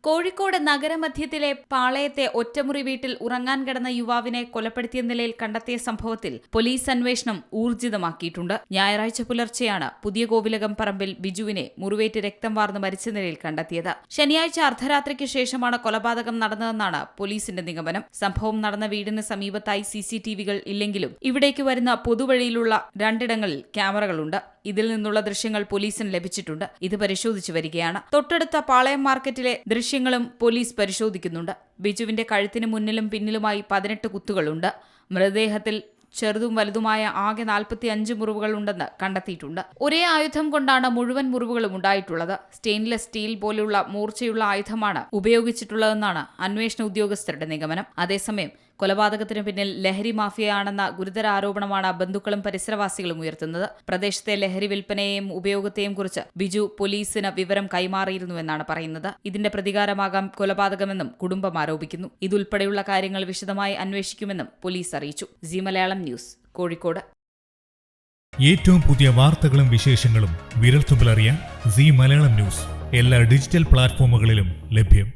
കോഴിക്കോട് നഗരമധ്യത്തിലെ പാളയത്തെ ഒറ്റമുറി വീട്ടിൽ ഉറങ്ങാൻ കിടന്ന യുവാവിനെ കൊലപ്പെടുത്തിയ നിലയിൽ കണ്ടെത്തിയ സംഭവത്തിൽ പോലീസ് അന്വേഷണം ഊർജിതമാക്കിയിട്ടുണ്ട്. ഞായറാഴ്ച പുലർച്ചെയാണ് പുതിയ കോവിലകം പറമ്പിൽ ബിജുവിനെ മുറിവേറ്റ് രക്തം വാർന്ന് മരിച്ച നിലയിൽ കണ്ടെത്തിയത്. ശനിയാഴ്ച അർദ്ധരാത്രിക്ക് ശേഷമാണ് കൊലപാതകം നടന്നതെന്നാണ് പോലീസിന്റെ നിഗമനം. സംഭവം നടന്ന വീടിന് സമീപത്തായി CCTV-കൾ ഇല്ലെങ്കിലും ഇവിടേക്ക് വരുന്ന പൊതുവഴിയിലുള്ള രണ്ടിടങ്ങളിൽ ക്യാമറകളുണ്ട്. ഇതിൽ നിന്നുള്ള ദൃശ്യങ്ങൾ പോലീസിന് ലഭിച്ചിട്ടുണ്ട്. ഇത് പരിശോധിച്ചു വരികയാണ്. തൊട്ടടുത്ത പാളയം മാർക്കറ്റിലെ ദൃശ്യങ്ങളും പോലീസ് പരിശോധിക്കുന്നുണ്ട്. ബിജുവിന്റെ കഴുത്തിന് മുന്നിലും പിന്നിലുമായി 18 കുത്തുകളുണ്ട്. മൃതദേഹത്തിൽ ചെറുതും വലുതുമായ ആകെ 45 മുറിവുകൾ ഉണ്ടെന്ന് കണ്ടെത്തിയിട്ടുണ്ട്. ഒരേ ആയുധം കൊണ്ടാണ് മുഴുവൻ മുറിവുകളും ഉണ്ടായിട്ടുള്ളത്. സ്റ്റെയിൻലെസ് സ്റ്റീൽ പോലുള്ള മൂർച്ചയുള്ള ആയുധമാണ് ഉപയോഗിച്ചിട്ടുള്ളതെന്നാണ് അന്വേഷണ ഉദ്യോഗസ്ഥരുടെ നിഗമനം. അതേസമയം കൊലപാതകത്തിനു പിന്നിൽ ലഹരി മാഫിയയാണെന്ന ഗുരുതര ആരോപണമാണ് ബന്ധുക്കളും പരിസരവാസികളും ഉയർത്തുന്നത്. പ്രദേശത്തെ ലഹരി വിൽപ്പനയെയും ഉപയോഗത്തെയും കുറിച്ച് ബിജു പോലീസിന് വിവരം കൈമാറിയിരുന്നുവെന്നാണ് പറയുന്നത്. ഇതിന്റെ പ്രതികാരമാകാം കൊലപാതകമെന്നും കുടുംബം ആരോപിക്കുന്നു. ഇതുൾപ്പെടെയുള്ള കാര്യങ്ങൾ വിശദമായി അന്വേഷിക്കുമെന്നും പോലീസ് അറിയിച്ചു. C Malayalam news, Kozhikode. ഏറ്റവും പുതിയ വാർത്തകളും വിശേഷങ്ങളും വിരൽത്തുമ്പിലറിയാൻ സി മലയാളം ന്യൂസ് എല്ലാ ഡിജിറ്റൽ പ്ലാറ്റ്ഫോമുകളിലും ലഭ്യം.